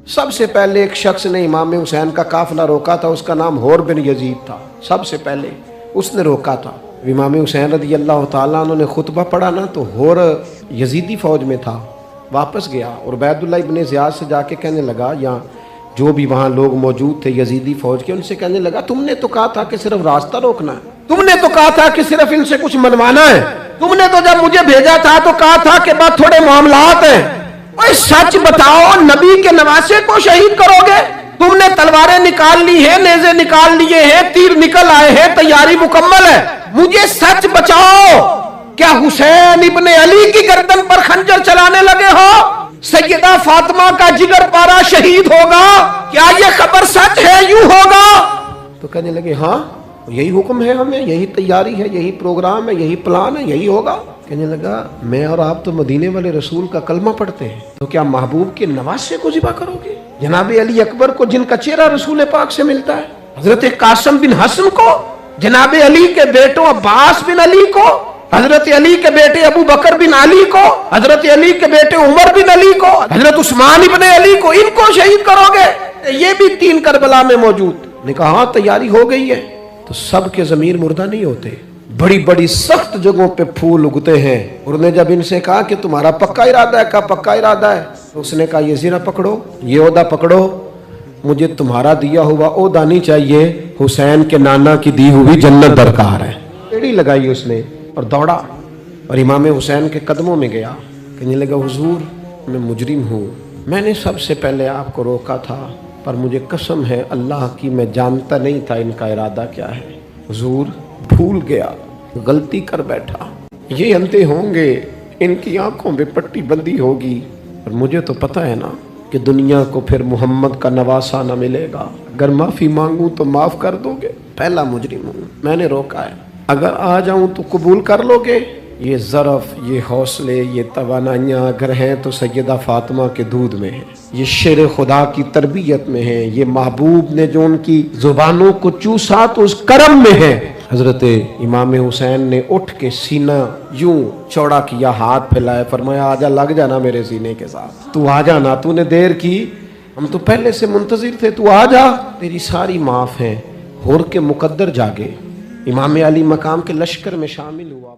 سب سے پہلے ایک شخص نے امام حسین کا قافلہ روکا تھا، اس کا نام حور بن یزید تھا، سب سے پہلے اس نے روکا تھا۔ امام حسین رضی اللہ تعالیٰ عنہ نے خطبہ پڑھا نا تو حور یزیدی فوج میں تھا، واپس گیا اور عبید اللہ ابن زیاد سے جا کے کہنے لگا، یا جو بھی وہاں لوگ موجود تھے یزیدی فوج کے، ان سے کہنے لگا تم نے تو کہا تھا کہ صرف راستہ روکنا ہے، تم نے تو کہا تھا کہ صرف ان سے کچھ منوانا ہے، تم نے تو جب مجھے بھیجا تھا تو کہا تھا کہ بس تھوڑے معاملات ہیں، اوہ سچ بتاؤ نبی کے نواسے کو شہید کرو گے؟ تم نے تلواریں نکال لی ہیں، نیزے نکال لیے ہیں، تیر نکل آئے ہیں، تیاری مکمل ہے، مجھے سچ بچاؤ، کیا حسین ابن علی کی گردن پر خنجر چلانے لگے ہو؟ سیدہ فاطمہ کا جگر پارا شہید ہوگا، کیا یہ خبر سچ ہے؟ یوں ہوگا؟ تو کہنے لگے ہاں یہی حکم ہے، ہمیں یہی تیاری ہے، یہی پروگرام ہے، یہی پلان ہے، یہی ہوگا۔ کہنے لگا میں اور آپ تو مدینے والے رسول کا کلمہ پڑھتے ہیں، تو کیا محبوب کے نواسے کو ذبح کرو گے؟ جناب علی اکبر کو جن کا چہرہ رسول پاک سے ملتا ہے، حضرت قاسم بن حسن کو، جناب علی کے بیٹوں عباس بن علی کو، حضرت علی کے بیٹے ابو بکر بن علی کو، حضرت علی کے بیٹے عمر بن علی کو، حضرت عثمان ابن علی کو، ان کو شہید کرو گے؟ یہ بھی 3 کربلا میں موجود۔ نے کہا ہاں تیاری ہو گئی ہے۔ تو سب کے ضمیر مردہ نہیں ہوتے، بڑی بڑی سخت جگہوں پہ پھول اگتے ہیں۔ اور نے جب ان سے کہا کہ تمہارا پکا ارادہ ہے، کہا پکا ارادہ ہے، تو اس نے کہا یہ زیرہ پکڑو، یہ عہدہ پکڑو، مجھے تمہارا دیا ہوا عہدہ نہیں چاہیے، حسین کے نانا کی دی ہوئی جنت درکار ہے۔ ایڑی لگائی اس نے اور دوڑا اور امام حسین کے قدموں میں گیا، کہنے لگا حضور میں مجرم ہوں، میں نے سب سے پہلے آپ کو روکا تھا، پر مجھے قسم ہے اللہ کی میں جانتا نہیں تھا ان کا ارادہ کیا ہے، حضور بھول گیا، غلطی کر بیٹھا، یہ اندھے ہوں گے، ان کی آنکھوں میں پٹی بندی ہوگی، اور مجھے تو پتہ ہے نا کہ دنیا کو پھر محمد کا نواسہ نہ ملے گا، اگر معافی مانگوں تو معاف کر دو گے؟ پہلا مجرم ہوں، میں نے روکا ہے، اگر آ جاؤں تو قبول کر لو گے؟ یہ ظرف، یہ حوصلے، یہ توانائیاں اگر ہیں تو سیدہ فاطمہ کے دودھ میں ہیں، یہ شیر خدا کی تربیت میں ہیں، یہ محبوب نے جو ان کی زبانوں کو چوسا تو اس کرم میں ہے۔ حضرت امام حسین نے اٹھ کے سینہ یوں چوڑا کیا، ہاتھ پھیلائے، فرمایا آجا، لگ جانا میرے سینے کے ساتھ، تو آ جانا، تو نے دیر کی، ہم تو پہلے سے منتظر تھے، تو آ جا، تیری ساری معاف ہیں۔ حور کے مقدر جاگے، امام علی مقام کے لشکر میں شامل ہوا۔